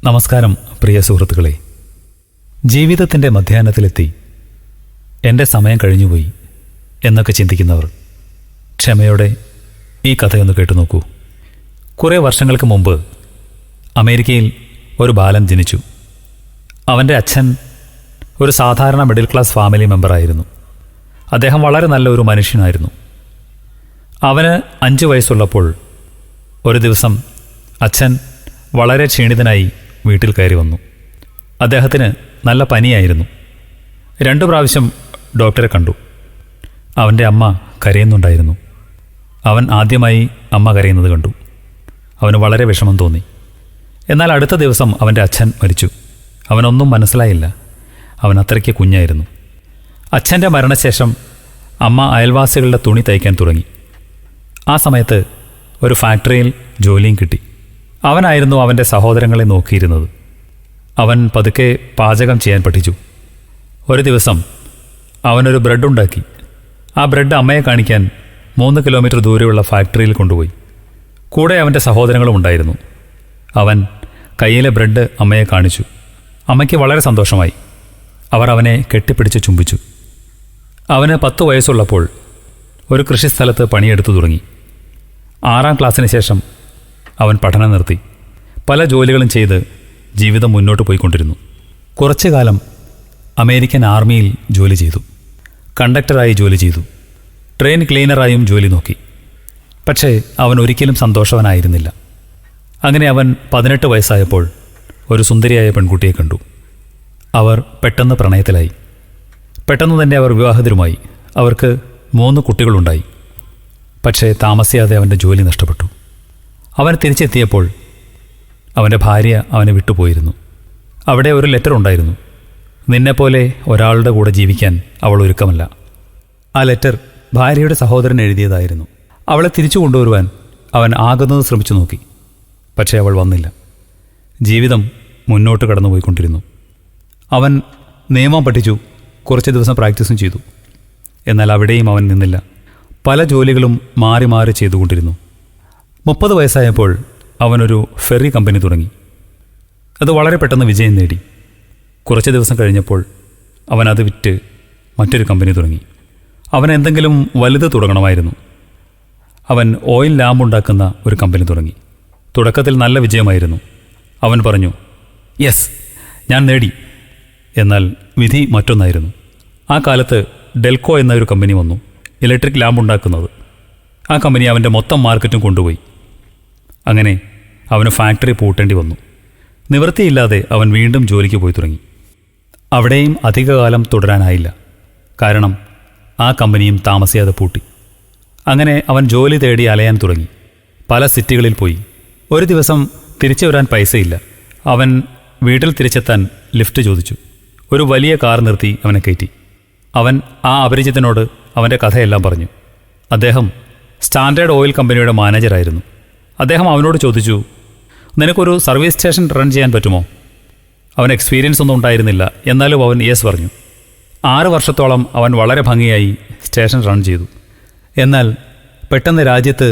നമസ്കാരം പ്രിയ സുഹൃത്തുക്കളെ. ജീവിതത്തിൻ്റെ മധ്യാഹ്നത്തിലെത്തി എൻ്റെ സമയം കഴിഞ്ഞുപോയി എന്നൊക്കെ ചിന്തിക്കുന്നവർ ക്ഷമയോടെ ഈ കഥയൊന്ന് കേട്ടു നോക്കൂ. കുറേ വർഷങ്ങൾക്ക് മുമ്പ് അമേരിക്കയിൽ ഒരു ബാലൻ ജനിച്ചു. അവൻ്റെ അച്ഛൻ ഒരു സാധാരണ മിഡിൽ ക്ലാസ് ഫാമിലി മെമ്പറായിരുന്നു. അദ്ദേഹം വളരെ നല്ലൊരു മനുഷ്യനായിരുന്നു. അവന് 5 വയസ്സുള്ളപ്പോൾ ഒരു ദിവസം അച്ഛൻ വളരെ ക്ഷീണിതനായി വീട്ടിൽ കയറി വന്നു. അദ്ദേഹത്തിന് നല്ല പനിയായിരുന്നു. 2 പ്രാവശ്യം ഡോക്ടറെ കണ്ടു. അവൻ്റെ അമ്മ കരയുന്നുണ്ടായിരുന്നു. അവൻ ആദ്യമായി അമ്മ കരയുന്നത് കണ്ടു. അവന് വളരെ വിഷമം തോന്നി. എന്നാൽ അടുത്ത ദിവസം അവൻ്റെ അച്ഛൻ മരിച്ചു. അവനൊന്നും മനസ്സിലായില്ല. അവൻ അത്രയ്ക്ക് കുഞ്ഞായിരുന്നു. അച്ഛൻ്റെ മരണശേഷം അമ്മ അയൽവാസികളുടെ തുണി തയ്ക്കാൻ തുടങ്ങി. ആ സമയത്ത് ഒരു ഫാക്ടറിയിൽ ജോലിയും കിട്ടി. അവനായിരുന്നു അവൻ്റെ സഹോദരങ്ങളെ നോക്കിയിരുന്നത്. അവൻ പതുക്കെ പാചകം ചെയ്യാൻ പഠിച്ചു. ഒരു ദിവസം അവനൊരു ബ്രെഡ് ഉണ്ടാക്കി. ആ ബ്രെഡ് അമ്മയെ കാണിക്കാൻ 3 കിലോമീറ്റർ ദൂരെയുള്ള ഫാക്ടറിയിൽ കൊണ്ടുപോയി. കൂടെ അവൻ്റെ സഹോദരങ്ങളും ഉണ്ടായിരുന്നു. അവൻ കയ്യിലെ ബ്രെഡ് അമ്മയെ കാണിച്ചു. അമ്മയ്ക്ക് വളരെ സന്തോഷമായി. അവർ അവനെ കെട്ടിപ്പിടിച്ച് ചുംബിച്ചു. അവന് 10 വയസ്സുള്ളപ്പോൾ ഒരു കൃഷിസ്ഥലത്ത് പണിയെടുത്തു തുടങ്ങി. 6ാം ക്ലാസ്സിന് ശേഷം അവൻ പഠനം നിർത്തി. പല ജോലികളും ചെയ്ത് ജീവിതം മുന്നോട്ട് പോയിക്കൊണ്ടിരുന്നു. കുറച്ചു കാലം അമേരിക്കൻ ആർമിയിൽ ജോലി ചെയ്തു. കണ്ടക്ടറായി ജോലി ചെയ്തു. ട്രെയിൻ ക്ലീനറായും ജോലി നോക്കി. പക്ഷേ അവൻ ഒരിക്കലും സന്തോഷവാനായിരുന്നില്ല. അങ്ങനെ അവൻ 18 വയസ്സായപ്പോൾ ഒരു സുന്ദരിയായ പെൺകുട്ടിയെ കണ്ടു. അവർ പെട്ടെന്ന് പ്രണയത്തിലായി. പെട്ടെന്ന് തന്നെ അവർ വിവാഹിതരുമായി. അവർക്ക് 3 കുട്ടികളുണ്ടായി. പക്ഷേ താമസിയാതെ അവൻ്റെ ജോലി നഷ്ടപ്പെട്ടു. അവൻ തിരിച്ചെത്തിയപ്പോൾ അവൻ്റെ ഭാര്യ അവനെ വിട്ടുപോയിരുന്നു. അവിടെ ഒരു ലെറ്റർ ഉണ്ടായിരുന്നു. നിന്നെപ്പോലെ ഒരാളുടെ കൂടെ ജീവിക്കാൻ അവൾ ഒരുക്കമല്ല. ആ ലെറ്റർ ഭാര്യയുടെ സഹോദരൻ എഴുതിയതായിരുന്നു. അവളെ തിരിച്ചു കൊണ്ടുവരുവാൻ അവൻ ആകുന്നത് ശ്രമിച്ചു നോക്കി. പക്ഷേ അവൾ വന്നില്ല. ജീവിതം മുന്നോട്ട് കടന്നുപോയിക്കൊണ്ടിരുന്നു. അവൻ നിയമം പഠിച്ചു. കുറച്ച് ദിവസം പ്രാക്ടീസും ചെയ്തു. എന്നാൽ അവിടെയും അവൻ നിന്നില്ല. പല ജോലികളും മാറി മാറി ചെയ്തുകൊണ്ടിരുന്നു. 30 വയസ്സായപ്പോൾ അവനൊരു ഫെറി കമ്പനി തുടങ്ങി. അത് വളരെ പെട്ടെന്ന് വിജയം നേടി. കുറച്ച് ദിവസം കഴിഞ്ഞപ്പോൾ അവൻ അത് വിറ്റ് മറ്റൊരു കമ്പനി തുടങ്ങി. അവൻ എന്തെങ്കിലും വലുത് തുടങ്ങണമായിരുന്നു. അവൻ ഓയിൽ ലാമ്പുണ്ടാക്കുന്ന ഒരു കമ്പനി തുടങ്ങി. തുടക്കത്തിൽ നല്ല വിജയമായിരുന്നു. അവൻ പറഞ്ഞു, യെസ്, ഞാൻ നേടി. എന്നാൽ വിധി മറ്റൊന്നായിരുന്നു. ആ കാലത്ത് ഡെൽക്കോ എന്നൊരു കമ്പനി വന്നു, ഇലക്ട്രിക് ലാമ്പുണ്ടാക്കുന്നത്. ആ കമ്പനി അവൻ്റെ മൊത്തം മാർക്കറ്റും കൊണ്ടുപോയി. അങ്ങനെ അവന് ഫാക്ടറി പൂട്ടേണ്ടി വന്നു. നിവൃത്തിയില്ലാതെ അവൻ വീണ്ടും ജോലിക്ക് പോയി തുടങ്ങി. അവിടെയും അധികകാലം തുടരാനായില്ല. കാരണം ആ കമ്പനിയും താമസിയാതെ പൂട്ടി. അങ്ങനെ അവൻ ജോലി തേടി അലയാൻ തുടങ്ങി. പല സിറ്റികളിൽ പോയി. ഒരു ദിവസം തിരിച്ചു വരാൻ പൈസയില്ല. അവൻ വീട്ടിൽ തിരിച്ചെത്താൻ ലിഫ്റ്റ് ചോദിച്ചു. ഒരു വലിയ കാർ നിർത്തി അവനെ കയറ്റി. അവൻ ആ അപരിചിതനോട് അവൻ്റെ കഥയെല്ലാം പറഞ്ഞു. അദ്ദേഹം സ്റ്റാൻഡേർഡ് ഓയിൽ കമ്പനിയുടെ മാനേജറായിരുന്നു. അദ്ദേഹം അവനോട് ചോദിച്ചു, നിനക്കൊരു സർവീസ് സ്റ്റേഷൻ റൺ ചെയ്യാൻ പറ്റുമോ? അവൻ എക്സ്പീരിയൻസ് ഒന്നും ഉണ്ടായിരുന്നില്ല. എന്നാലും അവൻ യെസ് പറഞ്ഞു. 6 വർഷത്തോളം അവൻ വളരെ ഭംഗിയായി സ്റ്റേഷൻ റൺ ചെയ്തു. എന്നാൽ പെട്ടെന്ന് രാജ്യത്ത്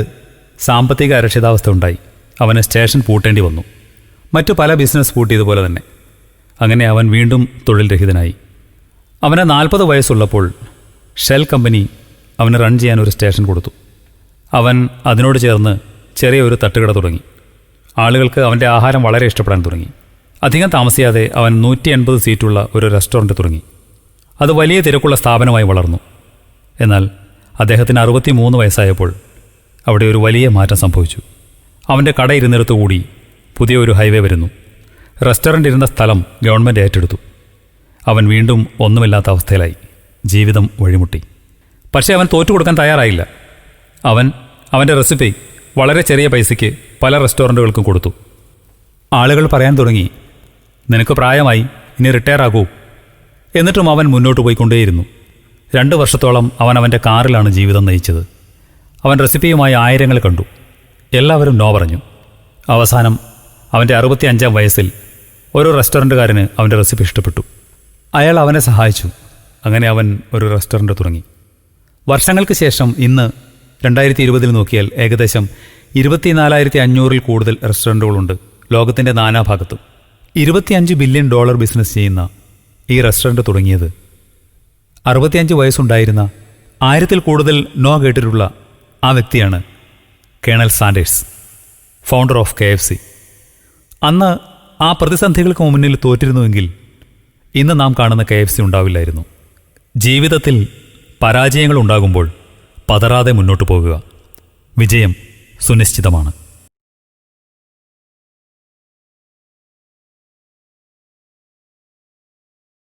സാമ്പത്തിക അരക്ഷിതാവസ്ഥ ഉണ്ടായി. അവന് സ്റ്റേഷൻ പൂട്ടേണ്ടി വന്നു. മറ്റു പല ബിസിനസ് പൂട്ടിയതുപോലെ തന്നെ. അങ്ങനെ അവൻ വീണ്ടും തൊഴിൽ രഹിതനായി. അവന് 40 വയസ്സുള്ളപ്പോൾ ഷെൽ കമ്പനി അവന് റൺ ചെയ്യാൻ ഒരു സ്റ്റേഷൻ കൊടുത്തു. അവൻ അതിനോട് ചേർന്ന് ചെറിയൊരു തട്ടുകട തുടങ്ങി. ആളുകൾക്ക് അവൻ്റെ ആഹാരം വളരെ ഇഷ്ടപ്പെടാൻ തുടങ്ങി. അധികം താമസിയാതെ അവൻ 180 സീറ്റുള്ള ഒരു റെസ്റ്റോറൻറ്റ് തുടങ്ങി. അത് വലിയ തിരക്കുള്ള സ്ഥാപനമായി വളർന്നു. എന്നാൽ അദ്ദേഹത്തിന് 63 വയസ്സായപ്പോൾ അവിടെ ഒരു വലിയ മാറ്റം സംഭവിച്ചു. അവൻ്റെ കട ഇരുന്നിടത്തുകൂടി പുതിയൊരു ഹൈവേ വരുന്നു. റെസ്റ്റോറൻ്റ് ഇരുന്ന സ്ഥലം ഗവൺമെൻറ് ഏറ്റെടുത്തു. അവൻ വീണ്ടും ഒന്നുമില്ലാത്ത അവസ്ഥയിലായി. ജീവിതം വഴിമുട്ടി. പക്ഷേ അവൻ തോറ്റുകൊടുക്കാൻ തയ്യാറായില്ല. അവൻ അവൻ്റെ റെസിപ്പി വളരെ ചെറിയ പൈസയ്ക്ക് പല റെസ്റ്റോറൻറ്റുകൾക്കും കൊടുത്തു. ആളുകൾ പറയാൻ തുടങ്ങി, നിനക്ക് പ്രായമായി, ഇനി റിട്ടയർ ആകൂ. എന്നിട്ടും അവൻ മുന്നോട്ട് പോയിക്കൊണ്ടേയിരുന്നു. 2 വർഷത്തോളം അവൻ അവൻ്റെ കാറിലാണ് ജീവിതം നയിച്ചത്. അവൻ റെസിപ്പിയുമായി ആയിരങ്ങൾ കണ്ടു. എല്ലാവരും നോ പറഞ്ഞു. അവസാനം അവൻ്റെ 65-ാം വയസ്സിൽ ഒരു റെസ്റ്റോറൻറ്റുകാരന് അവൻ്റെ റെസിപ്പി ഇഷ്ടപ്പെട്ടു. അയാൾ അവനെ സഹായിച്ചു. അങ്ങനെ അവൻ ഒരു റെസ്റ്റോറൻറ്റ് തുടങ്ങി. വർഷങ്ങൾക്ക് ശേഷം ഇന്ന് 2020 നോക്കിയാൽ ഏകദേശം 24,500 കൂടുതൽ റെസ്റ്റോറൻറ്റുകളുണ്ട് ലോകത്തിൻ്റെ നാനാഭാഗത്തും. $25 ബില്യൺ ബിസിനസ് ചെയ്യുന്ന ഈ റെസ്റ്റോറൻറ്റ് തുടങ്ങിയത് 65 വയസ്സുണ്ടായിരുന്ന 1000-ൽ കൂടുതൽ നോ കേട്ടിട്ടുള്ള ആ വ്യക്തിയാണ് colonel Sanders, founder of KFC. അന്ന് ആ പ്രതിസന്ധികൾക്ക് മുന്നിൽ തോറ്റിരുന്നുവെങ്കിൽ ഇന്ന് നാം കാണുന്ന KFC ഉണ്ടാവില്ലായിരുന്നു. ജീവിതത്തിൽ പരാജയങ്ങൾ ഉണ്ടാകുമ്പോൾ പതറാതെ മുന്നോട്ടു പോകുക. വിജയം സുനിശ്ചിതമാണ്.